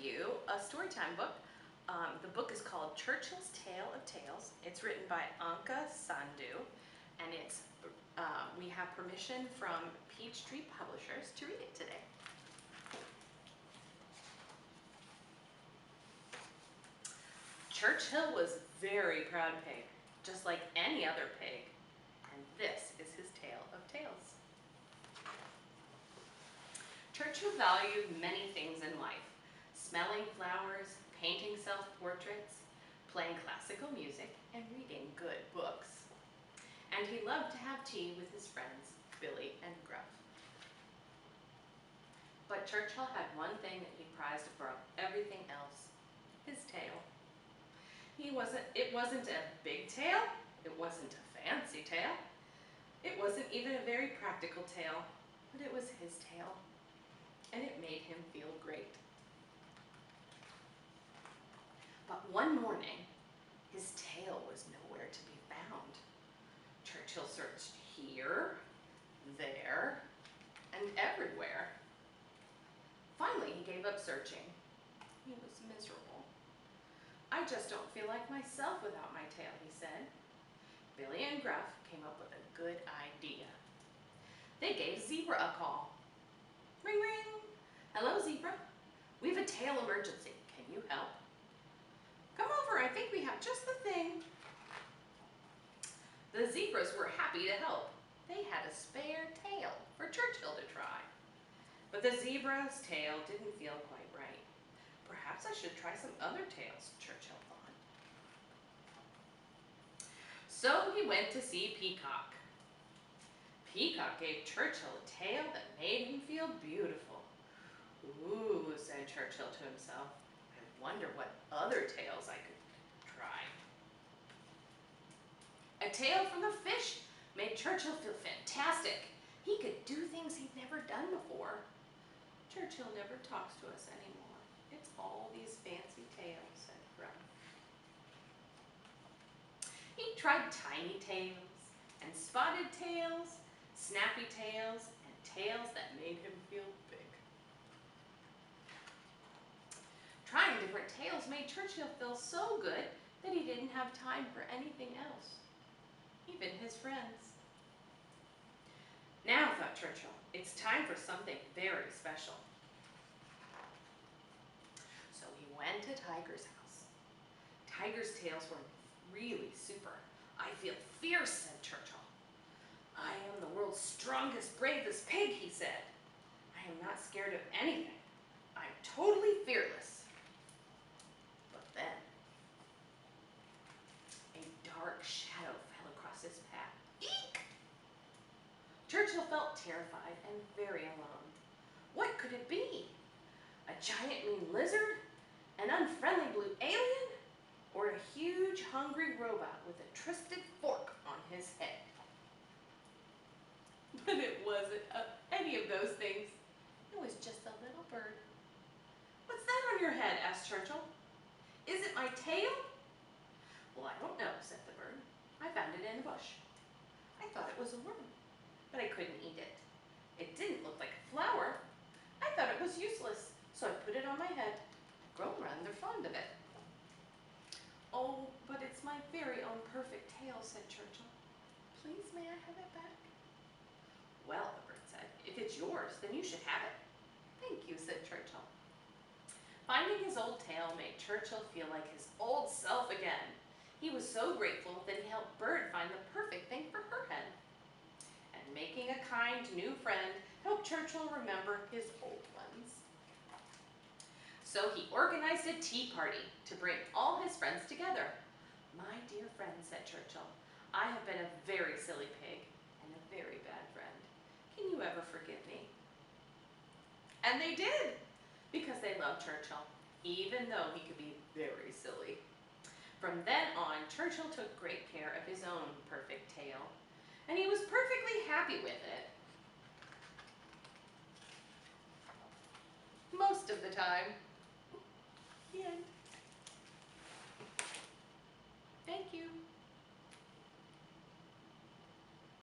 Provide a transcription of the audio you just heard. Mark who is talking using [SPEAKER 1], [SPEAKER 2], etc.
[SPEAKER 1] you a Storytime book. The book is called Churchill's Tale of Tales. It's written by Anka Sandhu, and we have permission from Peachtree Publishers to read it today. Churchill was a very proud pig, just like any other pig, and this is his tale of tales. Churchill valued many things in life: smelling flowers, painting self-portraits, playing classical music, and reading good books. And he loved to have tea with his friends, Billy and Gruff. But Churchill had one thing that he prized above everything else: his tail. It wasn't a big tail, it wasn't a fancy tail, it wasn't even a very practical tail, but it was his tail, and it made him feel great. But one morning, his tail was nowhere to be found. Churchill searched here, there, and everywhere. Finally, he gave up searching. He was miserable. "I just don't feel like myself without my tail," he said. Billy and Gruff came up with a good idea. They gave Zebra a call. "Ring, ring. Hello, Zebra. We've a tail emergency. Can you help?" "Come over. I think we have just the thing." The zebras were happy to help. They had a spare tail for Churchill to try. But the zebra's tail didn't feel quite right. "Perhaps I should try some other tails," Churchill thought. So he went to see Peacock. Peacock gave Churchill a tail that made him feel beautiful. "Ooh," said Churchill to himself, "I wonder what other tails I could try." A tail from a fish made Churchill feel fantastic. He could do things he'd never done before. "Churchill never talks to us anymore. It's all these fancy tails," said Gruff. He tried tiny tails and spotted tails, snappy tails, and tails that made him feel big. Trying different tails made Churchill feel so good that he didn't have time for anything else, even his friends. "Now," thought Churchill, "it's time for something very special." So he went to Tiger's house. Tiger's tails were really super. "I feel fierce," said Churchill. "I am the world's strongest, bravest pig," he said. "I am not scared of anything. I'm totally fearless." But then a dark shadow fell across his path. Eek! Churchill felt terrified and very alone. What could it be? A giant mean lizard? An unfriendly blue alien? Or a huge hungry robot with a twisted fork on his head? But it wasn't any of those things. It was just a little bird. "What's that on your head?" asked Churchill. "Is it my tail?" "Well, I don't know," said the bird. "I found it in a bush. I thought it was a worm, but I couldn't eat it. It didn't look like a flower. I thought it was useless, so I put it on my head. I've grown rather fond of it." "Oh, but it's my very own perfect tail," said Churchill. "Please, may I have it back?" "Well," the bird said, "if it's yours, then you should have it." "Thank you," said Churchill. Finding his old tail made Churchill feel like his old self again. He was so grateful that he helped Bird find the perfect thing for her head. And making a kind new friend helped Churchill remember his old ones. So he organized a tea party to bring all his friends together. "My dear friends," said Churchill, "I have been a very silly pig and a very bad friend. Can you ever forgive me?" And they did, because they loved Churchill, even though he could be very silly. From then on, Churchill took great care of his own perfect tail, and he was perfectly happy with it. Most of the time. The end.